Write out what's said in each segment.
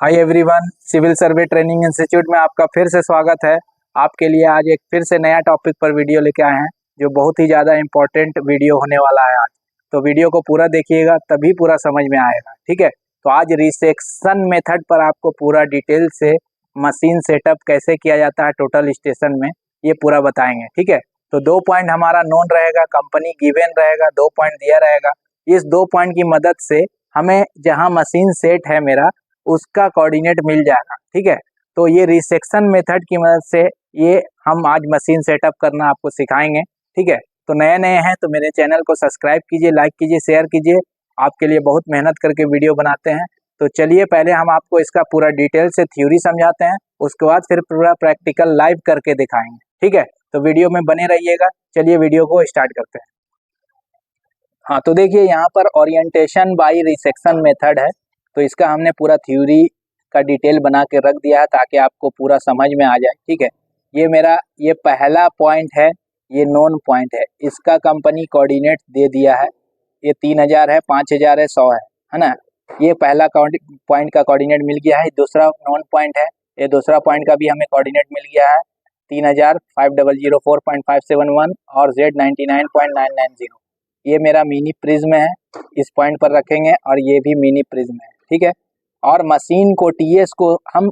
Hi everyone, civil सर्वे training institute में आपका फिर से स्वागत है। आपके लिए आज एक फिर से नया टॉपिक पर वीडियो लेके आए हैं जो बहुत ही ज़्यादा इम्पोर्टेंट वीडियो होने वाला है आज। तो वीडियो को पूरा देखिएगा तभी पूरा समझ में आएगा, ठीक है। तो आज रिसेक्शन मेथड पर आपको पूरा डिटेल से मशीन सेटअप कैसे किया जाता है टोटल स्टेशन में, ये पूरा बताएंगे, ठीक है। तो 2 पॉइंट हमारा नोन रहेगा, कंपनी गिवन रहेगा, 2 पॉइंट दिया रहेगा। इस 2 पॉइंट की मदद से हमें जहाँ मशीन सेट है मेरा उसका कोऑर्डिनेट मिल जाएगा, ठीक है। तो ये रिसेक्शन मेथड की मदद से ये हम आज मशीन सेटअप करना आपको सिखाएंगे, ठीक है। तो नए नए हैं तो मेरे चैनल को सब्सक्राइब कीजिए, लाइक कीजिए, शेयर कीजिए। आपके लिए बहुत मेहनत करके वीडियो बनाते हैं। तो चलिए पहले हम आपको इसका पूरा डिटेल से थ्योरी समझाते हैं, उसके बाद फिर पूरा प्रैक्टिकल लाइव करके दिखाएंगे, ठीक है। तो वीडियो में बने रहिएगा। चलिए वीडियो को स्टार्ट करते हैं। हाँ, तो देखिए यहाँ पर ओरिएंटेशन बाय रिसेक्शन मेथड है। तो इसका हमने पूरा थ्योरी का डिटेल बना के रख दिया है ताकि आपको पूरा समझ में आ जाए, ठीक है। ये पहला पॉइंट है, ये नोन पॉइंट है। इसका कंपनी कोऑर्डिनेट दे दिया है, ये 3000 है, 5000 है, 100 है ना। ये पहला पॉइंट का कोऑर्डिनेट मिल गया है। दूसरा नोन पॉइंट है, ये दूसरा पॉइंट का भी हमें कोऑर्डिनेट मिल गया है 3000, 5004.571 और Z99.990। ये मेरा मिनी प्रिज्म है, इस पॉइंट पर रखेंगे और ये भी मिनी प्रिज्म है, ठीक है। और मशीन को टीएस को हम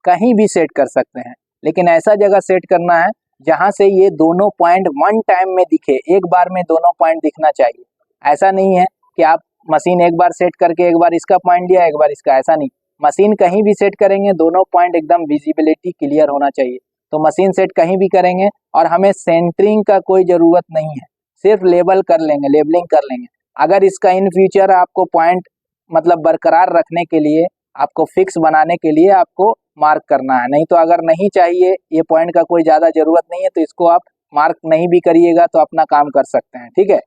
कहीं भी सेट कर सकते हैं, लेकिन ऐसा जगह सेट करना है जहां से ये दोनों पॉइंट वन टाइम में दिखे, एक बार में दोनों पॉइंट दिखना चाहिए। ऐसा नहीं है कि आप मशीन एक बार सेट करके एक बार इसका पॉइंट दिया एक बार इसका, ऐसा नहीं। मशीन कहीं भी सेट करेंगे दोनों पॉइंट एकदम विजिबिलिटी क्लियर होना चाहिए। तो मशीन सेट कहीं भी करेंगे और हमें सेंटरिंग का कोई ज़रूरत नहीं है, सिर्फ लेबल कर लेंगे, लेबलिंग कर लेंगे। अगर इसका इन फ्यूचर आपको पॉइंट मतलब बरकरार रखने के लिए, आपको फिक्स बनाने के लिए आपको मार्क करना है। नहीं तो अगर नहीं चाहिए, ये पॉइंट का कोई ज़्यादा ज़रूरत नहीं है, तो इसको आप मार्क नहीं भी करिएगा तो अपना काम कर सकते हैं, ठीक है।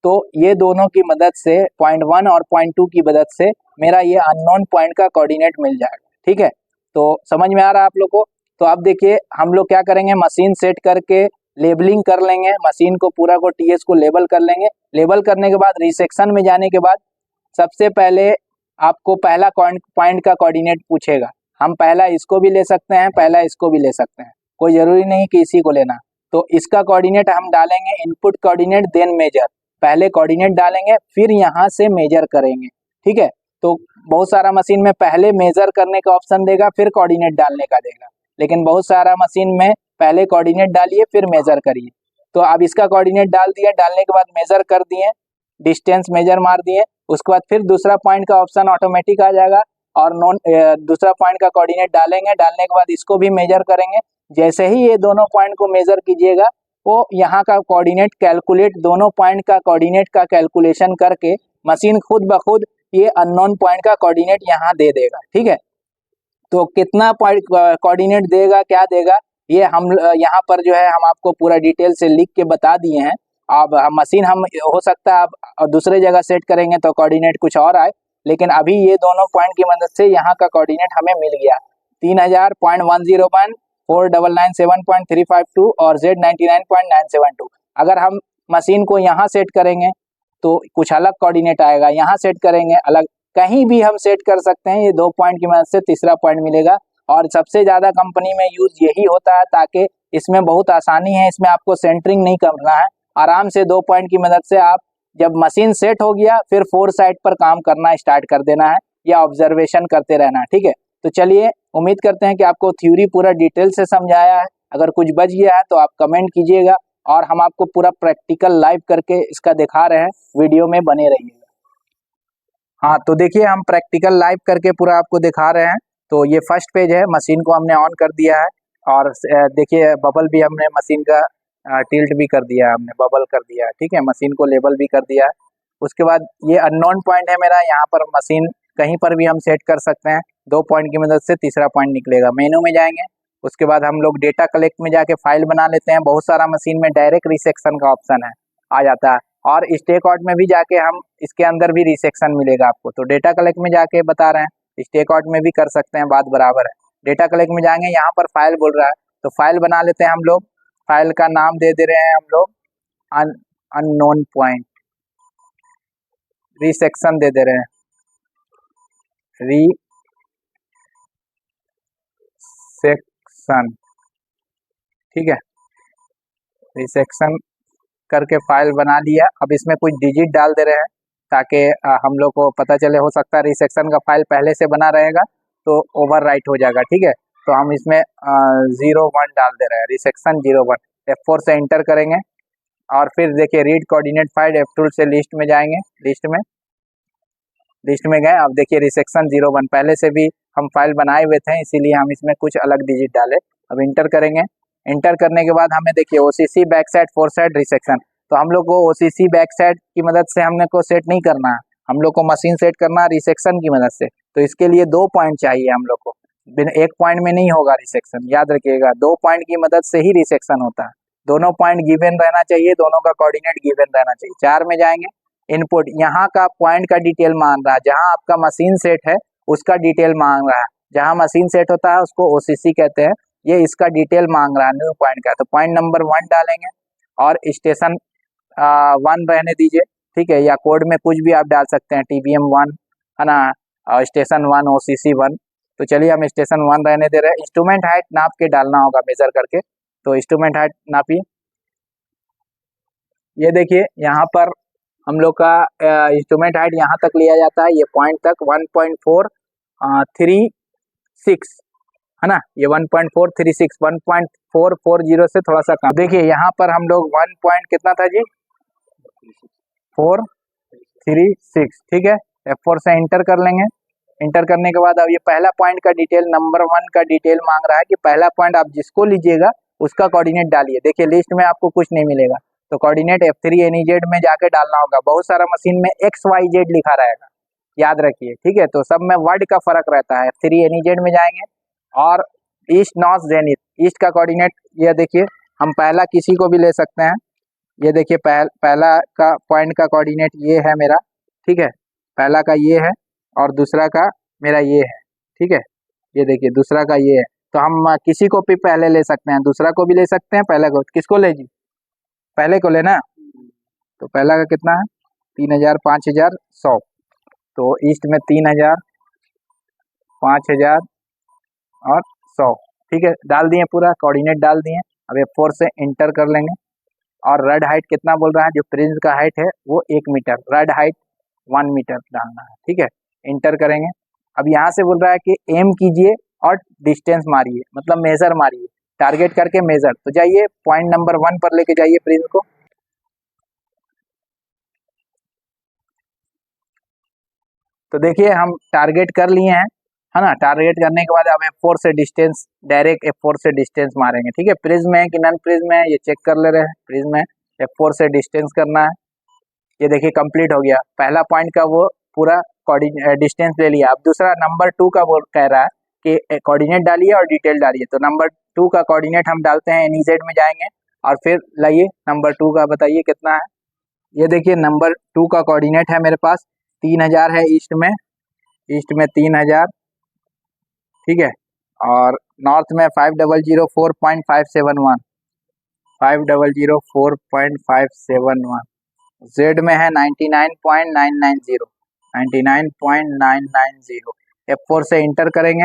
तो ये दोनों की मदद से पॉइंट 1 और पॉइंट 2 की मदद से मेरा ये अननोन पॉइंट का कोऑर्डिनेट मिल जाएगा, ठीक है। तो समझ में आ रहा है आप लोग को। तो अब देखिए हम लोग क्या करेंगे, मशीन सेट करके लेबलिंग कर लेंगे, मशीन को पूरा को टीएस को लेबल कर लेंगे। लेबल करने के बाद रिसेक्शन में जाने के बाद सबसे पहले आपको पहला पॉइंट का कोऑर्डिनेट पूछेगा। हम पहला इसको भी ले सकते हैं, पहला इसको भी ले सकते हैं, कोई जरूरी नहीं कि इसी को लेना। तो इसका कोऑर्डिनेट हम डालेंगे इनपुट कोऑर्डिनेट देन मेजर। पहले कोऑर्डिनेट डालेंगे फिर यहाँ से मेजर करेंगे, ठीक है। तो बहुत सारा मशीन में पहले मेजर करने का ऑप्शन देगा फिर कोऑर्डिनेट डालने का देगा, लेकिन बहुत सारा मशीन में पहले कोऑर्डिनेट डालिए फिर मेजर करिए। तो अब इसका कोऑर्डिनेट डाल दिया, डालने के बाद मेजर कर दिए, डिस्टेंस मेजर मार दिए, उसके बाद फिर दूसरा पॉइंट का ऑप्शन ऑटोमेटिक आ जाएगा और दूसरा पॉइंट का कोऑर्डिनेट डालेंगे, डालने के बाद इसको भी मेजर करेंगे। जैसे ही ये दोनों पॉइंट को मेजर कीजिएगा वो यहाँ का कोऑर्डिनेट कैलकुलेट, दोनों पॉइंट का कोऑर्डिनेट का कैलकुलेशन करके मशीन खुद ब खुद ये अननोन पॉइंट का कोऑर्डिनेट यहाँ दे देगा, ठीक है। तो कितना पॉइंट कोऑर्डिनेट देगा, क्या देगा, ये हम यहाँ पर जो है हम आपको पूरा डिटेल से लिख के बता दिए हैं। अब मशीन हम हो सकता है अब दूसरे जगह सेट करेंगे तो कोऑर्डिनेट कुछ और आए, लेकिन अभी ये दोनों पॉइंट की मदद से यहाँ का कोऑर्डिनेट हमें मिल गया 3000.101, 4997.352 और Z99.972। अगर हम मशीन को यहाँ सेट करेंगे तो कुछ अलग कोऑर्डिनेट आएगा, यहाँ सेट करेंगे अलग, कहीं भी हम सेट कर सकते हैं। ये 2 पॉइंट की मदद से तीसरा पॉइंट मिलेगा और सबसे ज़्यादा कंपनी में यूज यही होता है ताकि इसमें बहुत आसानी है, इसमें आपको सेंटरिंग नहीं करना है। आराम से 2 पॉइंट की मदद से आप जब मशीन सेट हो गया फिर 4 साइड पर काम करना स्टार्ट कर देना है या ऑब्जर्वेशन करते रहना है, ठीक है। तो चलिए उम्मीद करते हैं कि आपको थ्योरी पूरा डिटेल से समझाया है। अगर कुछ बच गया है तो आप कमेंट कीजिएगा और हम आपको पूरा प्रैक्टिकल लाइव करके इसका दिखा रहे हैं, वीडियो में बने रहिएगा। हाँ, तो देखिए हम प्रैक्टिकल लाइव करके पूरा आपको दिखा रहे हैं। तो ये फर्स्ट पेज है, मशीन को हमने ऑन कर दिया है और देखिए बबल भी हमने मशीन का टिल्ट भी कर दिया है, हमने बबल कर दिया है, ठीक है। मशीन को लेबल भी कर दिया है। उसके बाद ये अननोन पॉइंट है मेरा, यहाँ पर मशीन कहीं पर भी हम सेट कर सकते हैं। 2 पॉइंट की मदद से तीसरा पॉइंट निकलेगा। मेनू में जाएंगे, उसके बाद हम लोग डेटा कलेक्ट में जाके फाइल बना लेते हैं। बहुत सारा मशीन में डायरेक्ट रिसेक्शन का ऑप्शन है, आ जाता है। और स्टेक आउट में भी जाके हम इसके अंदर भी रिसेक्शन मिलेगा आपको। तो डेटा कलेक्ट में जाके बता रहे हैं, स्टेक आउट में भी कर सकते हैं, बात बराबर है। डेटा कलेक्ट में जाएंगे, यहाँ पर फाइल बोल रहा है तो फाइल बना लेते हैं हम लोग। फाइल का नाम दे दे रहे हैं हम लोग अननोन पॉइंट, रिसेक्शन दे दे रहे हैं, रिसेक्शन, ठीक है, रिसेक्शन करके फाइल बना लिया। अब इसमें कुछ डिजिट डाल दे रहे हैं ताकि हम लोग को पता चले। हो सकता है रिसेक्शन का फाइल पहले से बना रहेगा तो ओवर राइट हो जाएगा, ठीक है। तो हम इसमें 01 डाल दे रहे हैं, रिसेक्शन 01। F4 से इंटर करेंगे और फिर देखिए रीड कोऑर्डिनेट फाइल, F2 से लिस्ट में जाएंगे, लिस्ट में गए। अब देखिए रिसेक्शन 01 पहले से भी हम फाइल बनाए हुए थे, इसीलिए हम इसमें कुछ अलग डिजिट डाले। अब इंटर करेंगे, इंटर करने के बाद हमें देखिए OCC back side four side resection, तो हम लोग को OCC बैक साइड की मदद से हमने को सेट नहीं करना है, हम लोग को मशीन सेट करना है रिसेक्शन की मदद से। तो इसके लिए 2 पॉइंट चाहिए हम लोग को, बिना 1 पॉइंट में नहीं होगा रिसेक्शन, याद रखिएगा 2 पॉइंट की मदद से ही रिसेक्शन होता है। दोनों पॉइंट गिवन रहना चाहिए, दोनों का कोऑर्डिनेट गिवन रहना चाहिए। 4 में जाएंगे, इनपुट, यहाँ का पॉइंट का डिटेल मांग रहा है, जहाँ आपका मशीन सेट है उसका डिटेल मांग रहा है। जहाँ मशीन सेट होता है उसको OCC कहते हैं, ये इसका डिटेल मांग रहा है न्यू पॉइंट का। तो पॉइंट नंबर 1 डालेंगे और स्टेशन 1 रहने दीजिए, ठीक है, या कोड में कुछ भी आप डाल सकते हैं, TBM 1 है ना, स्टेशन 1 OCC 1। तो चलिए हम स्टेशन 1 रहने दे रहे हैं। इंस्ट्रूमेंट हाइट नाप के डालना होगा मेजर करके, तो इंस्ट्रूमेंट हाइट नापिए। ये देखिए यहाँ पर हम लोग का इंस्ट्रूमेंट हाइट यहाँ तक लिया जाता है, ये पॉइंट तक 1.436 है ना, ये 1.436, 1.440 से थोड़ा सा कम। देखिए यहाँ पर हम लोग 1 पॉइंट कितना था जी, 436, ठीक है। F4 से इंटर कर लेंगे। इंटर करने के बाद अब ये पहला पॉइंट का डिटेल, नंबर 1 का डिटेल मांग रहा है कि पहला पॉइंट आप जिसको लीजिएगा उसका कोऑर्डिनेट डालिए। देखिए लिस्ट में आपको कुछ नहीं मिलेगा, तो कोऑर्डिनेट F3 NEZ में जाके डालना होगा। बहुत सारा मशीन में XYZ लिखा रहेगा, याद रखिए, ठीक है। तो सब में वर्ड का फर्क रहता है। F3 NEZ में जाएंगे और ईस्ट नॉर्थ जेनिथ, ईस्ट का कोऑर्डिनेट ये देखिए, हम पहला किसी को भी ले सकते हैं। ये देखिए पहला का पॉइंट का कोऑर्डिनेट ये है मेरा, ठीक है, पहला का ये है और दूसरा का मेरा ये है, ठीक है। ये देखिए दूसरा का ये है, तो हम किसी को भी पहले ले सकते हैं, दूसरा को भी ले सकते हैं, पहले को, किसको ले जी, पहले को लेना। तो पहला का कितना है, 3000, 5100, तो ईस्ट में 3000, 5000 और 100, ठीक है, डाल दिए, पूरा कोऑर्डिनेट डाल दिए। अब F4 से इंटर कर लेंगे और रेड हाइट कितना बोल रहा है, जो प्रिज्म का हाइट है वो 1 मीटर, रेड हाइट 1 मीटर डालना है, ठीक है। इंटर करेंगे। अब यहाँ से बोल रहा है कि एम कीजिए और डिस्टेंस मारिए, मतलब मेजर मारिए, टारगेट करके मेजर। तो जाइए पॉइंट नंबर 1 पर लेके जाइए प्रिज्म को। तो देखिए हम टारगेट कर लिए हैं, है ना। टारगेट करने के बाद अब F4 से डिस्टेंस, डायरेक्ट F4 से डिस्टेंस मारेंगे, ठीक है। प्रिज्म है कि नॉन प्रिज्म है ये चेक कर ले रहे हैं, प्रिज्म है, F4 से डिस्टेंस करना है। ये देखिए कंप्लीट हो गया, पहला पॉइंट का वो पूरा डिस्टेंस ले लिया। अब दूसरा नंबर 2 का वो कह रहा है कि कोऑर्डिनेट डालिए और डिटेल डालिए। तो नंबर 2 का कोऑर्डिनेट हम डालते हैं, NEZ में जाएंगे और फिर लाइए नंबर 2 का, बताइए कितना है। ये देखिए नंबर 2 का कोऑर्डिनेट है मेरे पास 3000 है, ईस्ट में 3000, ठीक है, और नॉर्थ में 5004.571, 5004.571, जेड में है 99.990, 99.990। F4 से इंटर करेंगे,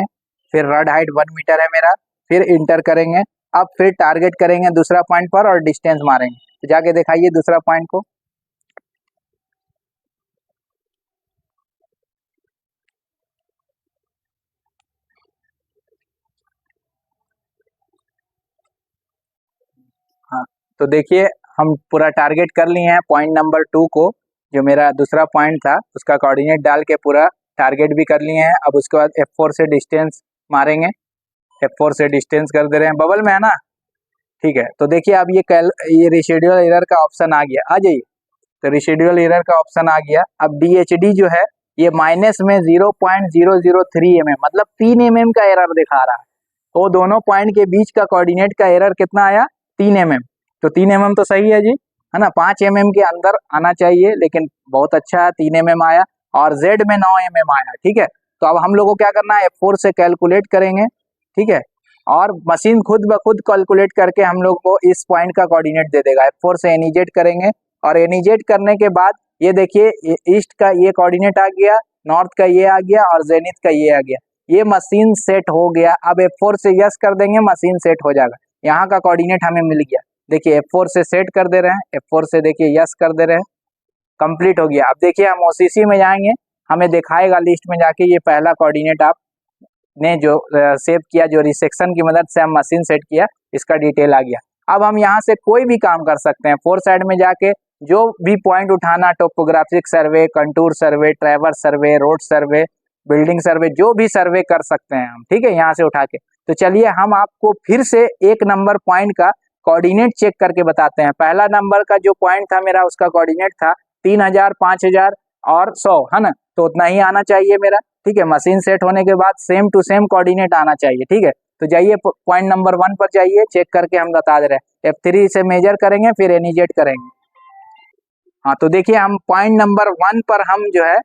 फिर रेड हाइट 1 मीटर है मेरा, फिर इंटर करेंगे। अब फिर टारगेट करेंगे दूसरा पॉइंट पर और डिस्टेंस मारेंगे। तो जाके दिखाइए दूसरा पॉइंट को। हाँ, तो देखिए हम पूरा टारगेट कर लिए हैं पॉइंट नंबर 2 को, जो मेरा दूसरा पॉइंट था उसका कोऑर्डिनेट डाल के पूरा टारगेट भी कर लिए हैं। अब उसके बाद F4 से डिस्टेंस मारेंगे, F4 से डिस्टेंस कर दे रहे हैं, बबल में है ना, ठीक है। तो देखिए अब ये रेसिडुअल एरर का ऑप्शन आ गया, आ जाइए। तो रेसिडुअल एरर का ऑप्शन आ गया। अब DHD जो है ये माइनस में 0.003 mm, मतलब 3 mm का एरर दिखा रहा है। तो दोनों पॉइंट के बीच का कोऑर्डिनेट का एरर कितना आया, 3 mm। तो 3 mm तो सही है जी, है ना, 5 mm के अंदर आना चाहिए, लेकिन बहुत अच्छा है 3 mm आया, और Z में 9 mm आया, ठीक है। तो अब हम लोग को क्या करना है, F4 से कैलकुलेट करेंगे, ठीक है, और मशीन खुद ब खुद कैलकुलेट करके हम लोग को इस पॉइंट का कोऑर्डिनेट दे देगा। F4 से NEZ करेंगे और NEZ करने के बाद ये देखिए ईस्ट का ये कोऑर्डिनेट आ गया, नॉर्थ का ये आ गया और जेनिथ का ये आ गया। ये मशीन सेट हो गया। अब F4 से यस कर देंगे, मशीन सेट हो जाएगा। यहाँ का कोऑर्डिनेट हमें मिल गया। देखिए F4 से सेट कर दे रहे हैं, F4 से देखिए यस कर दे रहे हैं, कंप्लीट हो गया। अब देखिए हम OCC में जाएंगे, हमें दिखाएगा लिस्ट में जाके ये पहला कोऑर्डिनेट आपने जो सेव किया, जो रिसेक्शन की मदद से हम मशीन सेट किया, इसका डिटेल आ गया। अब हम यहाँ से कोई भी काम कर सकते हैं। 4 साइड में जाके जो भी पॉइंट उठाना, टोपोग्राफिक सर्वे, कंटूर सर्वे, ट्रैवर्स सर्वे, रोड सर्वे, बिल्डिंग सर्वे, जो भी सर्वे कर सकते हैं हम, ठीक है, यहाँ से उठा के। तो चलिए हम आपको फिर से एक नंबर पॉइंट का कोऑर्डिनेट चेक करके बताते हैं। पहला नंबर का जो पॉइंट था मेरा, उसका कोऑर्डिनेट था 3000, 5000 और 100, है ना। तो उतना ही आना चाहिए मेरा, ठीक है। मशीन सेट होने के बाद सेम टू सेम कोऑर्डिनेट आना चाहिए, ठीक है। तो जाइए पॉइंट नंबर 1 पर जाइए, चेक करके हम बता दे रहे हैं। F3 से मेजर करेंगे, फिर एनिजेट करेंगे। हाँ, तो देखिए हम पॉइंट नंबर 1 पर हम जो है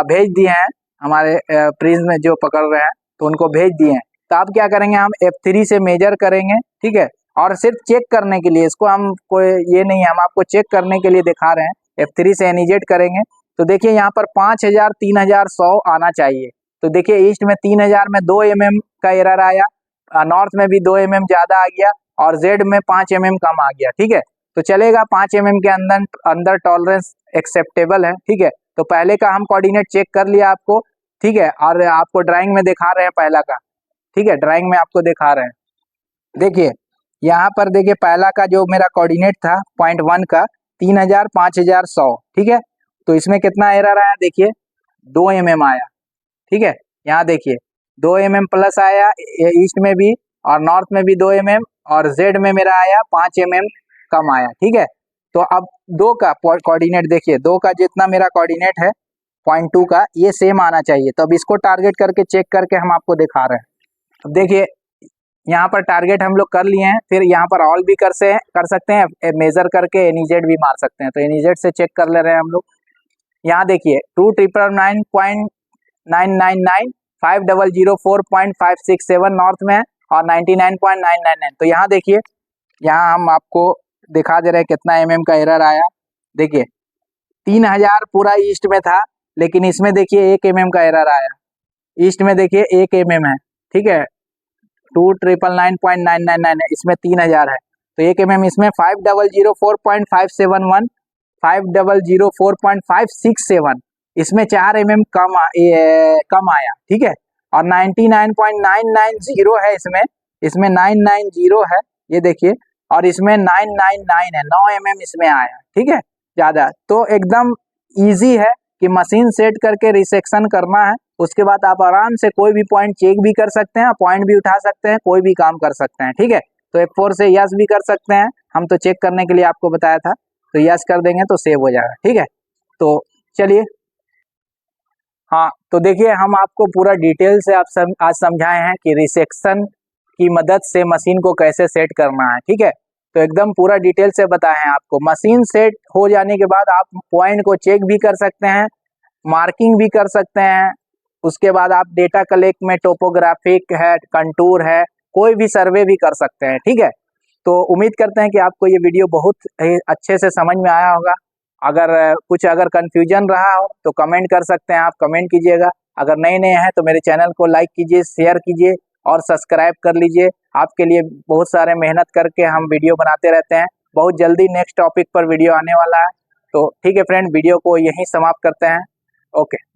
भेज दिए हैं, हमारे प्रिज्म जो पकड़ रहे हैं तो उनको भेज दिए हैं। तो अब क्या करेंगे, हम F3 से मेजर करेंगे, ठीक है। और सिर्फ चेक करने के लिए, इसको हम कोई ये नहीं है, हम आपको चेक करने के लिए दिखा रहे हैं। F3 से एनिजेट करेंगे तो देखिए यहाँ पर 5000, 3100 आना चाहिए। तो देखिए ईस्ट में 3000 में 2 mm का एरर आया, नॉर्थ में भी 2 mm ज़्यादा आ गया, और जेड में 5 mm कम आ गया, ठीक है। तो चलेगा, 5 mm के अंदर टॉलरेंस एक्सेप्टेबल है, ठीक है। तो पहले का हम कोऑर्डिनेट चेक कर लिया आपको, ठीक है, और आपको ड्राइंग में दिखा रहे हैं पहला का, ठीक है, ड्राइंग में आपको दिखा रहे हैं। देखिए यहाँ पर देखिए पहला का जो मेरा कोऑर्डिनेट था पॉइंट 1 का 3000, 5100, ठीक है। तो इसमें कितना एरर आया, देखिए 2 mm आया, ठीक है। यहाँ देखिए 2 mm प्लस आया ईस्ट में भी, और नॉर्थ में भी 2 mm, और जेड में मेरा आया 5 mm कम आया, ठीक है। तो अब 2 का कोऑर्डिनेट देखिए, 2 का जितना मेरा कोऑर्डिनेट है पॉइंट 2 का, ये सेम आना चाहिए। तो अब इसको टारगेट करके चेक करके हम आपको दिखा रहे हैं। अब देखिए यहाँ पर टारगेट हम लोग कर लिए हैं, फिर यहाँ पर ऑल भी कर सकते हैं, मेजर करके एनिजेट भी मार सकते हैं। तो एनिजेट से चेक कर ले रहे हैं हम लोग। यहाँ देखिए 2,999.999, 5,004.567 नॉर्थ में है, और 99.999। तो यहाँ देखिए, यहाँ हम आपको दिखा दे रहे हैं कितना mm का एरर आया। देखिए 3000 पूरा ईस्ट में था, लेकिन इसमें देखिए 1 mm का एरर आया। ईस्ट में देखिए 1 mm है, ठीक है, 2,999.999 है, इसमें 3000 है, तो 1 mm इसमें 5,004.571, 5,004.567, इसमें 4 mm कम आया, ठीक है। और 99.990 है, इसमें 990 है, ये देखिए, और इसमें 999 है, 9 mm इसमें आया, ठीक है, ज़्यादा। तो एकदम ईजी है कि मशीन सेट करके रिसेक्शन करना है, उसके बाद आप आराम से कोई भी पॉइंट चेक भी कर सकते हैं, पॉइंट भी उठा सकते हैं, कोई भी काम कर सकते हैं, ठीक है। तो F4 से यस भी कर सकते हैं, हम तो चेक करने के लिए आपको बताया था, तो यस कर देंगे तो सेव हो जाएगा, ठीक है। तो चलिए, हाँ, तो देखिए हम आपको पूरा डिटेल से आज समझाए हैं कि रिसेक्शन की मदद से मशीन को कैसे सेट करना है, ठीक है। तो एकदम पूरा डिटेल से बताए हैं आपको। मशीन सेट हो जाने के बाद आप पॉइंट को चेक भी कर सकते हैं, मार्किंग भी कर सकते हैं, उसके बाद आप डेटा कलेक्ट में टोपोग्राफिक है, कंटूर है, कोई भी सर्वे भी कर सकते हैं, ठीक है। तो उम्मीद करते हैं कि आपको ये वीडियो बहुत ही अच्छे से समझ में आया होगा। अगर कंफ्यूजन रहा हो तो कमेंट कर सकते हैं, आप कमेंट कीजिएगा। अगर नए हैं तो मेरे चैनल को लाइक कीजिए, शेयर कीजिए और सब्सक्राइब कर लीजिए। आपके लिए बहुत सारे मेहनत करके हम वीडियो बनाते रहते हैं। बहुत जल्दी नेक्स्ट टॉपिक पर वीडियो आने वाला है। तो ठीक है फ्रेंड, वीडियो को यहीं समाप्त करते हैं। ओके।